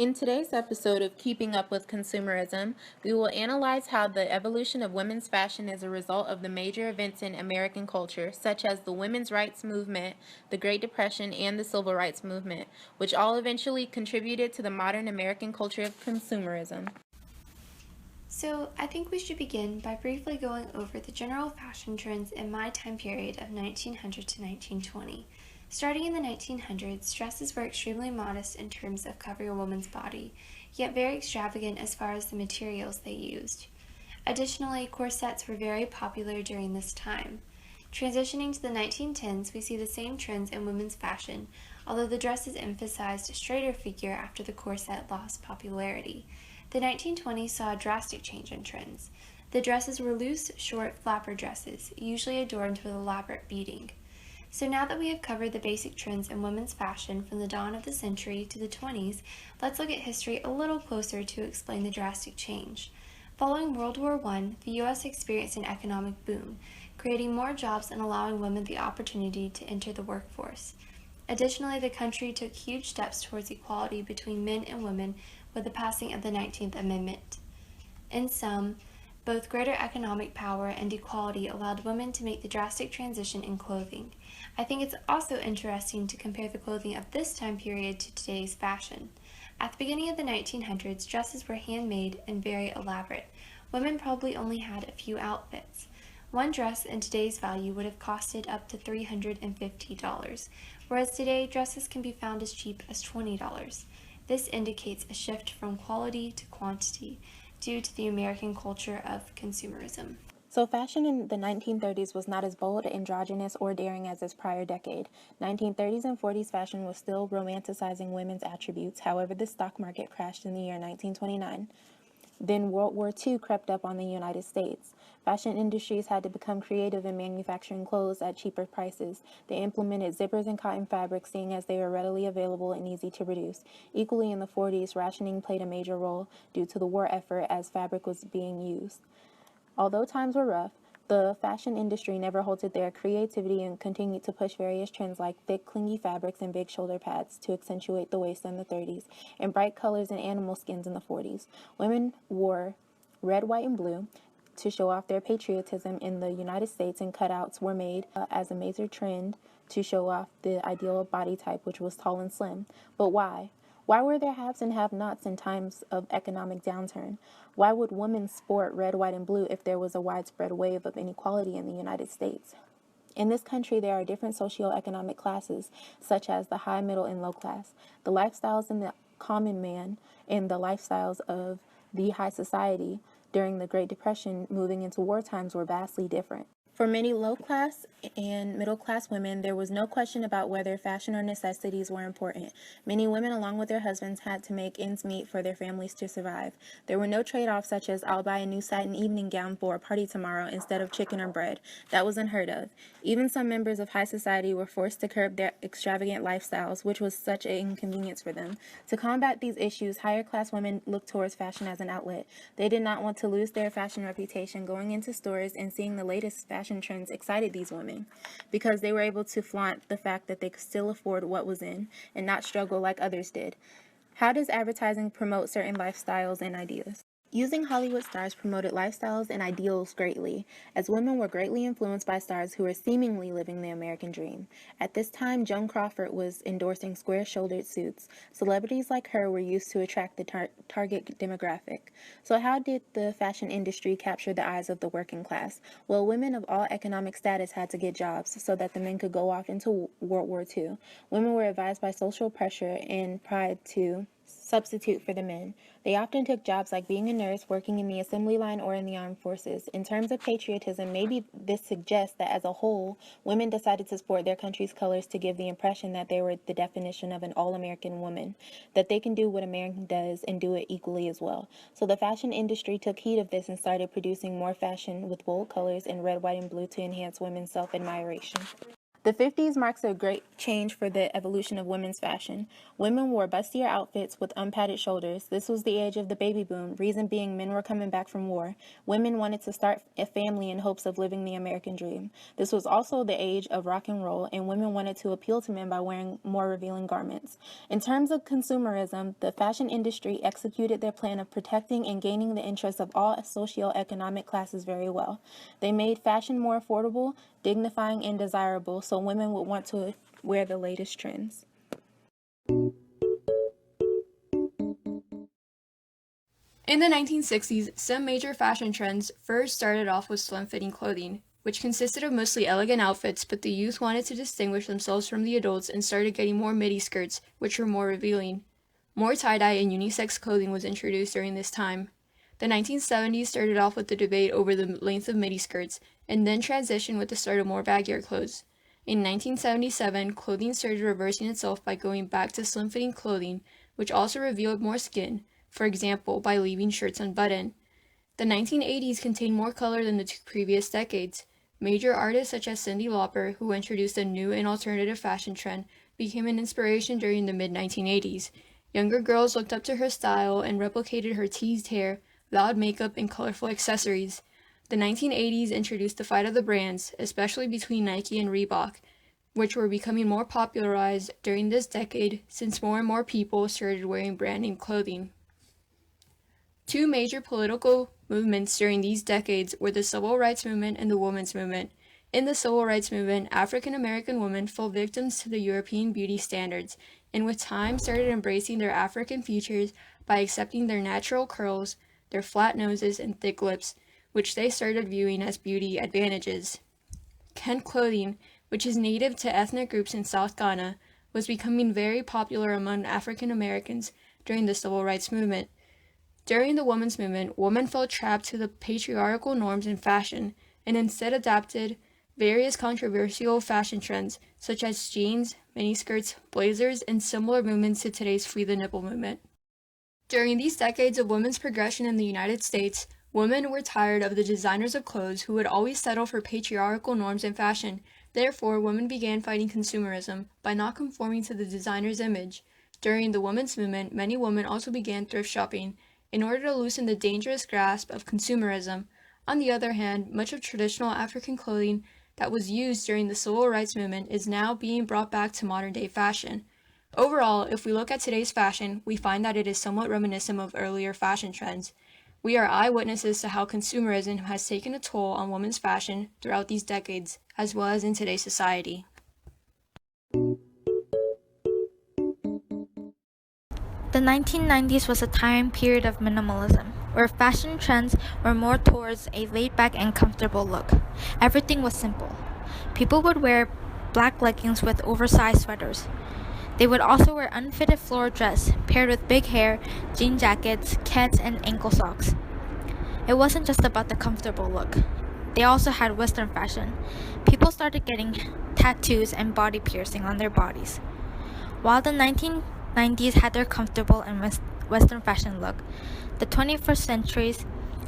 In today's episode of Keeping Up with Consumerism, we will analyze how the evolution of women's fashion is a result of the major events in American culture, such as the women's rights movement, the Great Depression, and the Civil Rights Movement, which all eventually contributed to the modern American culture of consumerism. So, I think we should begin by briefly going over the general fashion trends in my time period of 1900 to 1920. Starting in the 1900s, dresses were extremely modest in terms of covering a woman's body, yet very extravagant as far as the materials they used. Additionally, corsets were very popular during this time. Transitioning to the 1910s, we see the same trends in women's fashion, although the dresses emphasized a straighter figure after the corset lost popularity. The 1920s saw a drastic change in trends. The dresses were loose, short flapper dresses, usually adorned with elaborate beading. So now that we have covered the basic trends in women's fashion from the dawn of the century to the 20s, let's look at history a little closer to explain the drastic change. Following World War I, the U.S. experienced an economic boom, creating more jobs and allowing women the opportunity to enter the workforce. Additionally, the country took huge steps towards equality between men and women with the passing of the 19th Amendment. In sum, both greater economic power and equality allowed women to make the drastic transition in clothing. I think it's also interesting to compare the clothing of this time period to today's fashion. At the beginning of the 1900s, dresses were handmade and very elaborate. Women probably only had a few outfits. One dress in today's value would have costed up to $350, whereas today dresses can be found as cheap as $20. This indicates a shift from quality to quantity due to the American culture of consumerism. So fashion in the 1930s was not as bold, androgynous, or daring as its prior decade. 1930s and 40s fashion was still romanticizing women's attributes. However, the stock market crashed in the year 1929. Then World War II crept up on the United States. Fashion industries had to become creative in manufacturing clothes at cheaper prices. They implemented zippers and cotton fabrics, seeing as they were readily available and easy to produce. Equally in the 40s, rationing played a major role due to the war effort as fabric was being used. Although times were rough, the fashion industry never halted their creativity and continued to push various trends like thick, clingy fabrics and big shoulder pads to accentuate the waist in the 30s, and bright colors and animal skins in the 40s. Women wore red, white, and blue to show off their patriotism in the United States, and cutouts were made as a major trend to show off the ideal body type, which was tall and slim. But why? Why were there haves and have-nots in times of economic downturn? Why would women sport red, white, and blue if there was a widespread wave of inequality in the United States? In this country, there are different socioeconomic classes, such as the high, middle, and low class. The lifestyles of the common man and the lifestyles of the high society during the Great Depression moving into war times were vastly different. For many low-class and middle-class women, there was no question about whether fashion or necessities were important. Many women, along with their husbands, had to make ends meet for their families to survive. There were no trade-offs such as, I'll buy a new satin evening gown for a party tomorrow instead of chicken or bread. That was unheard of. Even some members of high society were forced to curb their extravagant lifestyles, which was such an inconvenience for them. To combat these issues, higher-class women looked towards fashion as an outlet. They did not want to lose their fashion reputation. Going into stores and seeing the latest fashion trends excited these women because they were able to flaunt the fact that they could still afford what was in and not struggle like others did. How does advertising promote certain lifestyles and ideas? Using Hollywood stars promoted lifestyles and ideals greatly, as women were greatly influenced by stars who were seemingly living the American dream. At this time, Joan Crawford was endorsing square-shouldered suits. Celebrities like her were used to attract the target demographic. So how did the fashion industry capture the eyes of the working class? Well, women of all economic status had to get jobs so that the men could go off into World War II. Women were advised by social pressure and pride to substitute for the men. They often took jobs like being a nurse, working in the assembly line, or in the armed forces. In terms of patriotism, maybe this suggests that as a whole, women decided to sport their country's colors to give the impression that they were the definition of an all-American woman, that they can do what America does and do it equally as well. So the fashion industry took heed of this and started producing more fashion with bold colors in red, white, and blue to enhance women's self-admiration. The 50s marks a great change for the evolution of women's fashion. Women wore bustier outfits with unpadded shoulders. This was the age of the baby boom, reason being men were coming back from war. Women wanted to start a family in hopes of living the American dream. This was also the age of rock and roll, and women wanted to appeal to men by wearing more revealing garments. In terms of consumerism, the fashion industry executed their plan of protecting and gaining the interests of all socioeconomic classes very well. They made fashion more affordable, dignifying, and desirable, so women would want to wear the latest trends. In the 1960s, some major fashion trends first started off with slim-fitting clothing, which consisted of mostly elegant outfits, but the youth wanted to distinguish themselves from the adults and started getting more midi skirts, which were more revealing. More tie-dye and unisex clothing was introduced during this time. The 1970s started off with the debate over the length of midi skirts, and then transitioned with the start of more baggier clothes. In 1977, clothing started reversing itself by going back to slim-fitting clothing, which also revealed more skin, for example, by leaving shirts unbuttoned. The 1980s contained more color than the two previous decades. Major artists such as Cyndi Lauper, who introduced a new and alternative fashion trend, became an inspiration during the mid-1980s. Younger girls looked up to her style and replicated her teased hair, loud makeup, and colorful accessories. The 1980s introduced the fight of the brands, especially between Nike and Reebok, which were becoming more popularized during this decade since more and more people started wearing brand-name clothing. Two major political movements during these decades were the Civil Rights Movement and the Women's Movement. In the Civil Rights Movement, African American women fell victims to the European beauty standards, and with time started embracing their African features by accepting their natural curls, their flat noses, and thick lips, which they started viewing as beauty advantages. Kent clothing, which is native to ethnic groups in South Ghana, was becoming very popular among African Americans during the Civil Rights Movement. During the women's movement, women felt trapped to the patriarchal norms in fashion, and instead adopted various controversial fashion trends, such as jeans, miniskirts, blazers, and similar movements to today's Free the Nipple movement. During these decades of women's progression in the United States, women were tired of the designers of clothes who would always settle for patriarchal norms in fashion. Therefore, women began fighting consumerism by not conforming to the designer's image. During the women's movement, many women also began thrift shopping in order to loosen the dangerous grasp of consumerism. On the other hand, much of traditional African clothing that was used during the Civil Rights Movement is now being brought back to modern-day fashion. Overall, if we look at today's fashion, we find that it is somewhat reminiscent of earlier fashion trends. We are eyewitnesses to how consumerism has taken a toll on women's fashion throughout these decades, as well as in today's society. The 1990s was a time period of minimalism, where fashion trends were more towards a laid-back and comfortable look. Everything was simple. People would wear black leggings with oversized sweaters. They would also wear unfitted floor dress, paired with big hair, jean jackets, kets, and ankle socks. It wasn't just about the comfortable look. They also had Western fashion. People started getting tattoos and body piercing on their bodies. While the 1990s had their comfortable and Western fashion look, the 21st centuries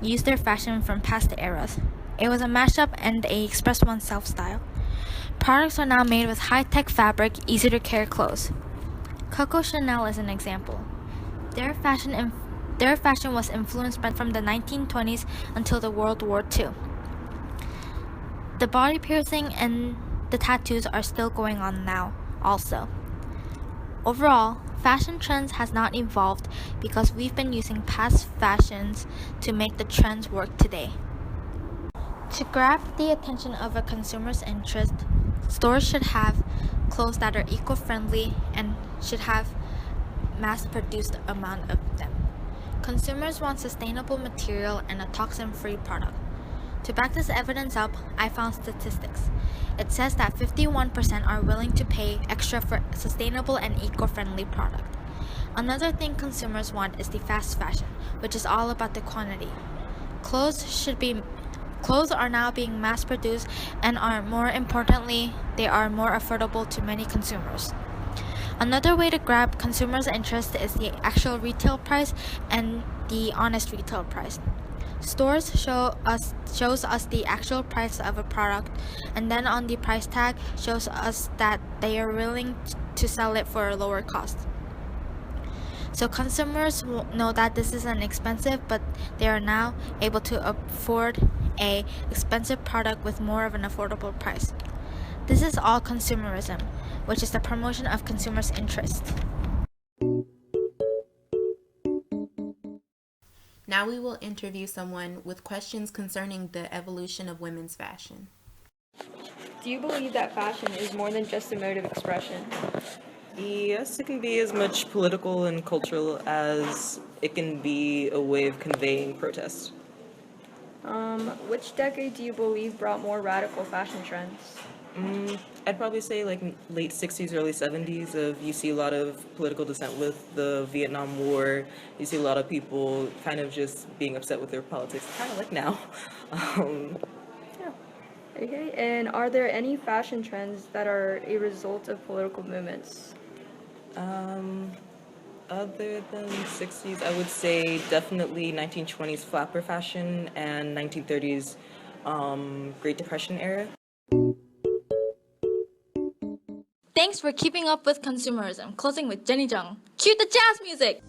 used their fashion from past eras. It was a mashup and they expressed oneself style. Products are now made with high-tech fabric, easy-to-carry clothes. Coco Chanel is an example. Their fashion was influenced from the 1920s until the World War II. The body piercing and the tattoos are still going on now, also. Overall, fashion trends has not evolved because we've been using past fashions to make the trends work today. To grab the attention of a consumer's interest, stores should have clothes that are eco-friendly and should have mass-produced amount of them. Consumers want sustainable material and a toxin-free product. To back this evidence up, I found statistics. It says that 51% are willing to pay extra for sustainable and eco-friendly product. Another thing consumers want is the fast fashion, which is all about the quantity. Clothes are now being mass-produced and more importantly, they are more affordable to many consumers. Another way to grab consumers' interest is the actual retail price and the honest retail price. Stores shows us the actual price of a product, and then on the price tag shows us that they are willing to sell it for a lower cost. So consumers know that this is an expensive, but they are now able to afford a expensive product with more of an affordable price. This is all consumerism, which is the promotion of consumers' interest. Now we will interview someone with questions concerning the evolution of women's fashion. Do you believe that fashion is more than just a mode of expression? Yes, it can be as much political and cultural as it can be a way of conveying protest. Which decade do you believe brought more radical fashion trends? I'd probably say like late 60s, early 70s. You see a lot of political dissent with the Vietnam War. You see a lot of people kind of just being upset with their politics, kind of like now. Okay, and are there any fashion trends that are a result of political movements? Other than 60s, I would say definitely 1920s flapper fashion and 1930s Great Depression era. Thanks for keeping up with consumerism. Closing with Jenny Jung. Cue the jazz music!